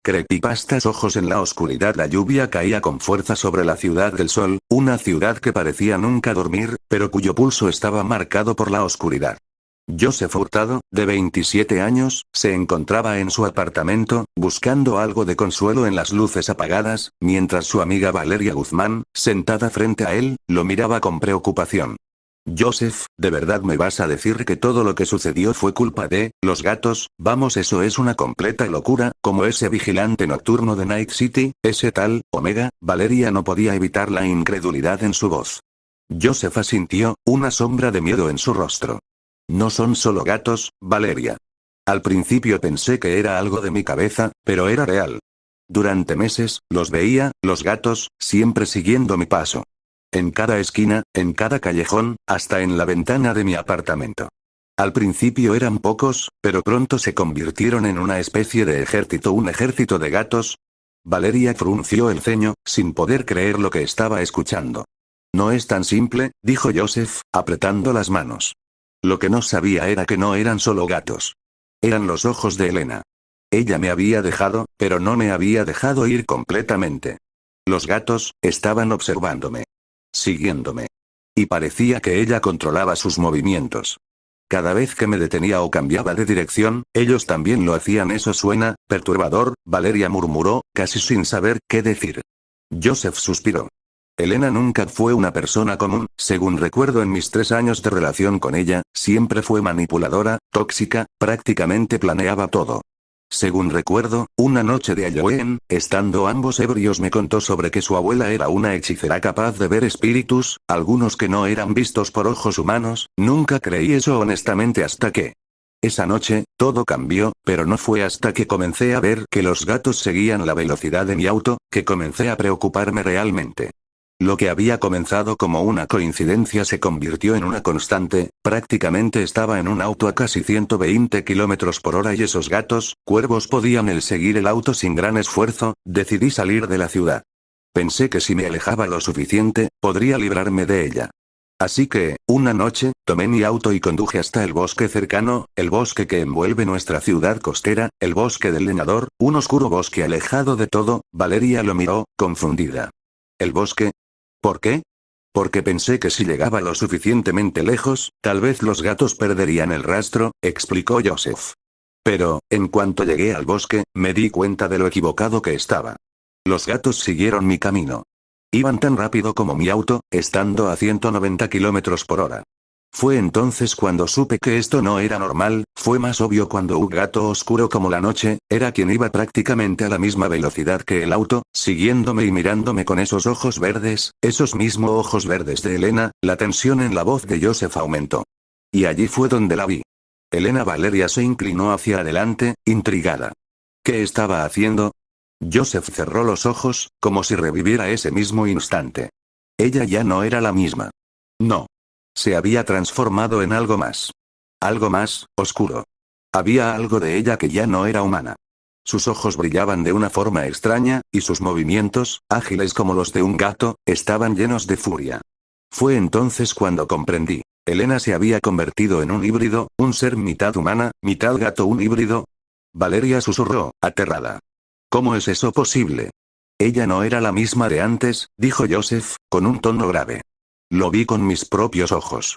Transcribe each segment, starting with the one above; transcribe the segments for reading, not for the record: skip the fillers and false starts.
Creepypastas ojos en la oscuridad. La lluvia caía con fuerza sobre la ciudad del sol, una ciudad que parecía nunca dormir, pero cuyo pulso estaba marcado por la oscuridad. Joseph Hurtado, de 27 años, se encontraba en su apartamento, buscando algo de consuelo en las luces apagadas, mientras su amiga Valeria Guzmán, sentada frente a él, lo miraba con preocupación. Joseph, ¿de verdad me vas a decir que todo lo que sucedió fue culpa de los gatos? Vamos, eso es una completa locura, como ese vigilante nocturno de Night City, ese tal Omega. Valeria no podía evitar la incredulidad en su voz. Joseph asintió, una sombra de miedo en su rostro. No son solo gatos, Valeria. Al principio pensé que era algo de mi cabeza, pero era real. Durante meses, los veía, los gatos, siempre siguiendo mi paso. En cada esquina, en cada callejón, hasta en la ventana de mi apartamento. Al principio eran pocos, pero pronto se convirtieron en una especie de ejército, un ejército de gatos. Valeria frunció el ceño, sin poder creer lo que estaba escuchando. No es tan simple, dijo Joseph, apretando las manos. Lo que no sabía era que no eran solo gatos. Eran los ojos de Elena. Ella me había dejado, pero no me había dejado ir completamente. Los gatos estaban observándome. Siguiéndome. Y parecía que ella controlaba sus movimientos. Cada vez que me detenía o cambiaba de dirección, ellos también lo hacían. Eso suena perturbador, Valeria murmuró, casi sin saber qué decir. Joseph suspiró. Elena nunca fue una persona común, según recuerdo en mis 3 años de relación con ella, siempre fue manipuladora, tóxica, prácticamente planeaba todo. Según recuerdo, una noche de Halloween, estando ambos ebrios me contó sobre que su abuela era una hechicera capaz de ver espíritus, algunos que no eran vistos por ojos humanos. Nunca creí eso honestamente hasta que... Esa noche, todo cambió, pero no fue hasta que comencé a ver que los gatos seguían la velocidad de mi auto, que comencé a preocuparme realmente. Lo que había comenzado como una coincidencia se convirtió en una constante. Prácticamente estaba en un auto a casi 120 km/h y esos gatos, cuervos, podían seguir el auto sin gran esfuerzo. Decidí salir de la ciudad. Pensé que si me alejaba lo suficiente, podría librarme de ella. Así que, una noche, tomé mi auto y conduje hasta el bosque cercano, el bosque que envuelve nuestra ciudad costera, el bosque del leñador, un oscuro bosque alejado de todo. Valeria lo miró, confundida. ¿El bosque? ¿Por qué? Porque pensé que si llegaba lo suficientemente lejos, tal vez los gatos perderían el rastro, explicó Joseph. Pero, en cuanto llegué al bosque, me di cuenta de lo equivocado que estaba. Los gatos siguieron mi camino. Iban tan rápido como mi auto, estando a 190 km/h. Fue entonces cuando supe que esto no era normal. Fue más obvio cuando un gato oscuro como la noche, era quien iba prácticamente a la misma velocidad que el auto, siguiéndome y mirándome con esos ojos verdes, esos mismos ojos verdes de Elena. La tensión en la voz de Joseph aumentó. Y allí fue donde la vi. Elena. Valeria se inclinó hacia adelante, intrigada. ¿Qué estaba haciendo? Joseph cerró los ojos, como si reviviera ese mismo instante. Ella ya no era la misma. No. Se había transformado en algo más. Algo más, oscuro. Había algo de ella que ya no era humana. Sus ojos brillaban de una forma extraña, y sus movimientos, ágiles como los de un gato, estaban llenos de furia. Fue entonces cuando comprendí. Elena se había convertido en un híbrido, un ser mitad humana, mitad gato, un híbrido. Valeria susurró, aterrada. ¿Cómo es eso posible? Ella no era la misma de antes, dijo Joseph, con un tono grave. Lo vi con mis propios ojos.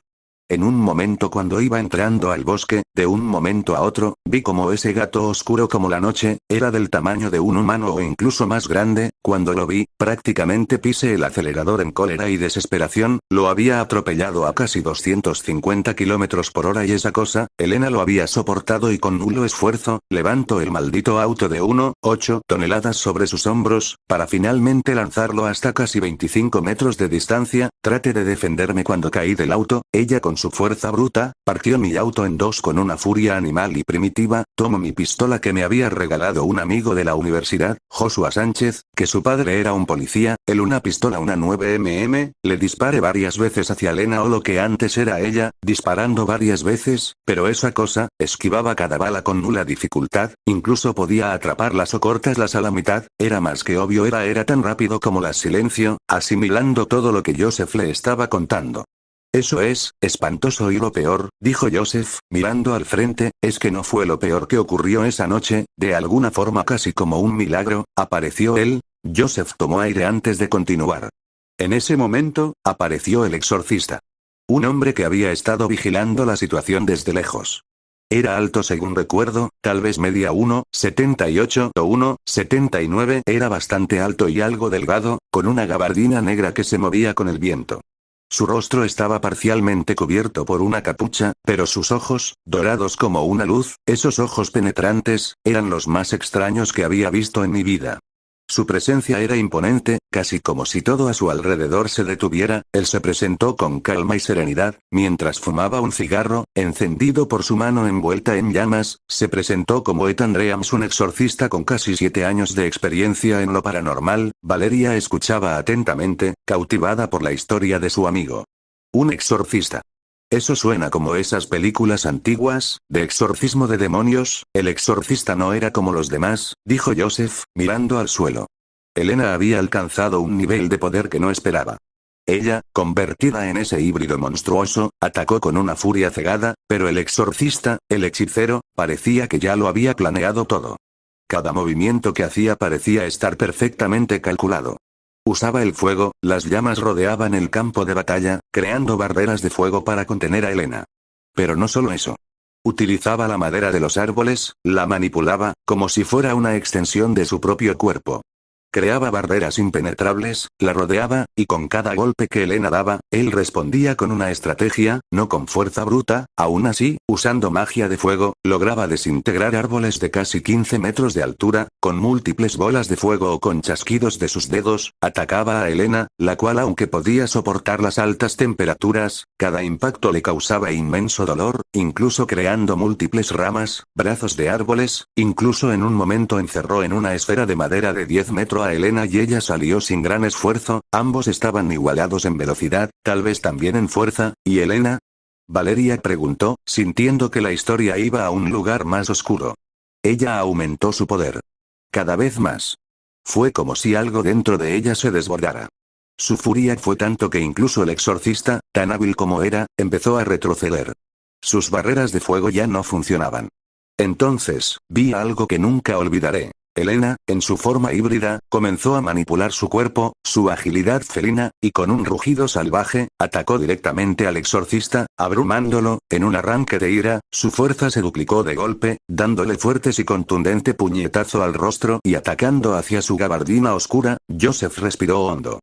En un momento cuando iba entrando al bosque, de un momento a otro, vi como ese gato oscuro como la noche, era del tamaño de un humano o incluso más grande. Cuando lo vi, prácticamente pisé el acelerador en cólera y desesperación. Lo había atropellado a casi 250 km/h y esa cosa, Elena, lo había soportado y con nulo esfuerzo, levantó el maldito auto de 1,8 toneladas sobre sus hombros, para finalmente lanzarlo hasta casi 25 metros de distancia. Traté de defenderme cuando caí del auto. Ella, con su fuerza bruta, partió mi auto en dos con una furia animal y primitiva. Tomo mi pistola que me había regalado un amigo de la universidad, Joshua Sánchez, que su padre era un policía, una pistola, una 9mm, le disparé varias veces hacia Elena, o lo que antes era ella, disparando varias veces, pero esa cosa, esquivaba cada bala con nula dificultad, incluso podía atraparlas o cortarlas a la mitad. Era más que obvio, era tan rápido como la silencio, asimilando todo lo que Joseph le estaba contando. Eso es, espantoso y lo peor, dijo Joseph, mirando al frente, es que no fue lo peor que ocurrió esa noche, de alguna forma casi como un milagro, apareció él. Joseph tomó aire antes de continuar. En ese momento, apareció el exorcista. Un hombre que había estado vigilando la situación desde lejos. Era alto según recuerdo, tal vez medía 1,78 o 1,79. Era bastante alto y algo delgado, con una gabardina negra que se movía con el viento. Su rostro estaba parcialmente cubierto por una capucha, pero sus ojos, dorados como una luz, esos ojos penetrantes, eran los más extraños que había visto en mi vida. Su presencia era imponente, casi como si todo a su alrededor se detuviera. Él se presentó con calma y serenidad, mientras fumaba un cigarro, encendido por su mano envuelta en llamas. Se presentó como Ethan Reams, un exorcista con casi 7 años de experiencia en lo paranormal. Valeria escuchaba atentamente, cautivada por la historia de su amigo. Un exorcista. Eso suena como esas películas antiguas, de exorcismo de demonios. El exorcista no era como los demás, dijo Joseph, mirando al suelo. Elena había alcanzado un nivel de poder que no esperaba. Ella, convertida en ese híbrido monstruoso, atacó con una furia cegada, pero el exorcista, el hechicero, parecía que ya lo había planeado todo. Cada movimiento que hacía parecía estar perfectamente calculado. Usaba el fuego, las llamas rodeaban el campo de batalla, creando barreras de fuego para contener a Elena. Pero no solo eso. Utilizaba la madera de los árboles, la manipulaba, como si fuera una extensión de su propio cuerpo. Creaba barreras impenetrables, la rodeaba, y con cada golpe que Elena daba, él respondía con una estrategia, no con fuerza bruta. Aún así, usando magia de fuego, lograba desintegrar árboles de casi 15 metros de altura, con múltiples bolas de fuego o con chasquidos de sus dedos. Atacaba a Elena, la cual, aunque podía soportar las altas temperaturas, cada impacto le causaba inmenso dolor, incluso creando múltiples ramas, brazos de árboles. Incluso en un momento encerró en una esfera de madera de 10 metros a Elena y ella salió sin gran esfuerzo. Ambos estaban igualados en velocidad, tal vez también en fuerza. ¿Y Elena? Valeria preguntó, sintiendo que la historia iba a un lugar más oscuro. Ella aumentó su poder. Cada vez más. Fue como si algo dentro de ella se desbordara. Su furia fue tanto que incluso el exorcista, tan hábil como era, empezó a retroceder. Sus barreras de fuego ya no funcionaban. Entonces, vi algo que nunca olvidaré. Elena, en su forma híbrida, comenzó a manipular su cuerpo, su agilidad felina, y con un rugido salvaje, atacó directamente al exorcista, abrumándolo. En un arranque de ira, su fuerza se duplicó de golpe, dándole fuertes y contundente puñetazo al rostro y atacando hacia su gabardina oscura. Joseph respiró hondo.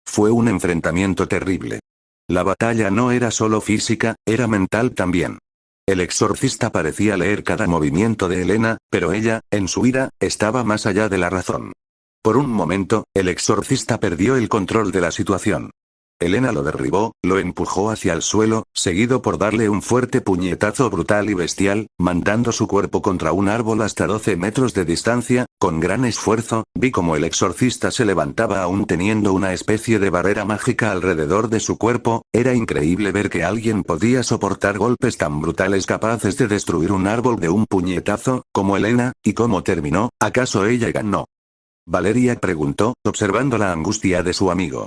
Fue un enfrentamiento terrible. La batalla no era solo física, era mental también. El exorcista parecía leer cada movimiento de Elena, pero ella, en su ira, estaba más allá de la razón. Por un momento, el exorcista perdió el control de la situación. Elena lo derribó, lo empujó hacia el suelo, seguido por darle un fuerte puñetazo brutal y bestial, mandando su cuerpo contra un árbol hasta 12 metros de distancia. Con gran esfuerzo, vi como el exorcista se levantaba aún teniendo una especie de barrera mágica alrededor de su cuerpo. Era increíble ver que alguien podía soportar golpes tan brutales capaces de destruir un árbol de un puñetazo, como Elena. ¿Y cómo terminó? ¿Acaso ella ganó? Valeria preguntó, observando la angustia de su amigo.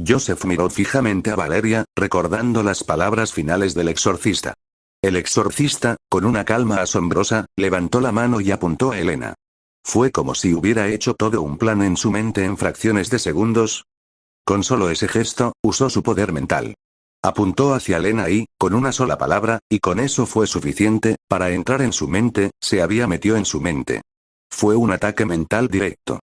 Joseph miró fijamente a Valeria, recordando las palabras finales del exorcista. El exorcista, con una calma asombrosa, levantó la mano y apuntó a Elena. Fue como si hubiera hecho todo un plan en su mente en fracciones de segundos. Con solo ese gesto, usó su poder mental. Apuntó hacia Elena y, con una sola palabra, y con eso fue suficiente, para entrar en su mente. Se había metido en su mente. Fue un ataque mental directo.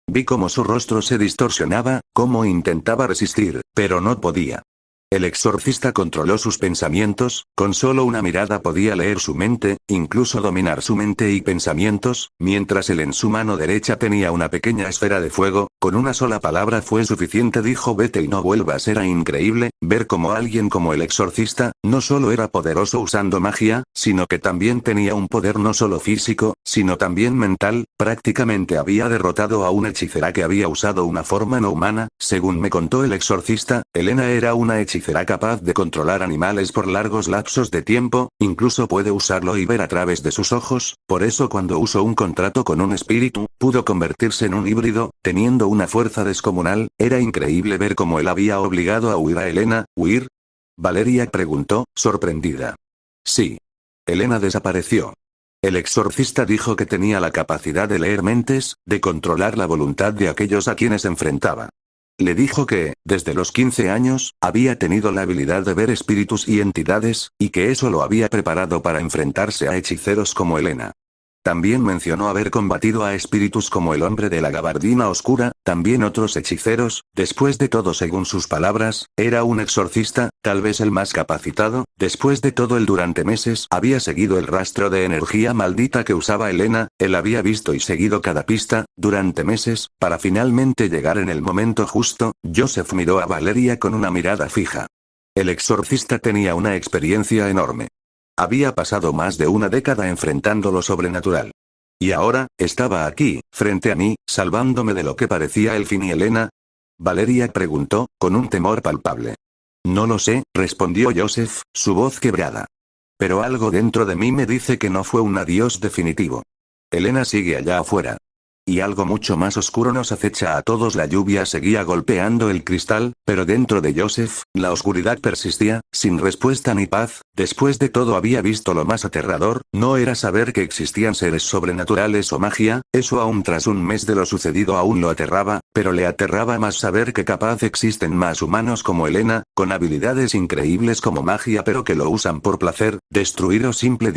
Vi cómo su rostro se distorsionaba, cómo intentaba resistir, pero no podía. El exorcista controló sus pensamientos, con solo una mirada podía leer su mente, incluso dominar su mente y pensamientos, mientras él en su mano derecha tenía una pequeña esfera de fuego. Con una sola palabra fue suficiente, dijo: vete y no vuelvas. Era increíble ver cómo alguien como el exorcista, no solo era poderoso usando magia, sino que también tenía un poder no solo físico, sino también mental. Prácticamente había derrotado a una hechicera que había usado una forma no humana. Según me contó el exorcista, Elena era una hechicera capaz de controlar animales por largos lapsos de tiempo, incluso puede usarlo y ver a través de sus ojos. Por eso cuando usó un contrato con un espíritu, pudo convertirse en un híbrido, teniendo una fuerza descomunal. Era increíble ver cómo él había obligado a huir a Elena. ¿Huir? Valeria preguntó, sorprendida. Sí. Elena desapareció. El exorcista dijo que tenía la capacidad de leer mentes, de controlar la voluntad de aquellos a quienes enfrentaba. Le dijo que, desde los 15 años, había tenido la habilidad de ver espíritus y entidades, y que eso lo había preparado para enfrentarse a hechiceros como Elena. También mencionó haber combatido a espíritus como el hombre de la gabardina oscura, también otros hechiceros. Después de todo, según sus palabras, era un exorcista, tal vez el más capacitado. Después de todo, él durante meses había seguido el rastro de energía maldita que usaba Elena, él había visto y seguido cada pista, durante meses, para finalmente llegar en el momento justo. Joseph miró a Valeria con una mirada fija. El exorcista tenía una experiencia enorme. Había pasado más de una década enfrentando lo sobrenatural. Y ahora, estaba aquí, frente a mí, salvándome de lo que parecía el fin. ¿Y Elena? Valeria preguntó, con un temor palpable. No lo sé, respondió Joseph, su voz quebrada. Pero algo dentro de mí me dice que no fue un adiós definitivo. Elena sigue allá afuera. Y algo mucho más oscuro nos acecha a todos. La lluvia seguía golpeando el cristal, pero dentro de Joseph, la oscuridad persistía, sin respuesta ni paz. Después de todo, había visto lo más aterrador, no era saber que existían seres sobrenaturales o magia, eso aún tras un mes de lo sucedido aún lo aterraba, pero le aterraba más saber que capaz existen más humanos como Elena, con habilidades increíbles como magia pero que lo usan por placer, destruir o simple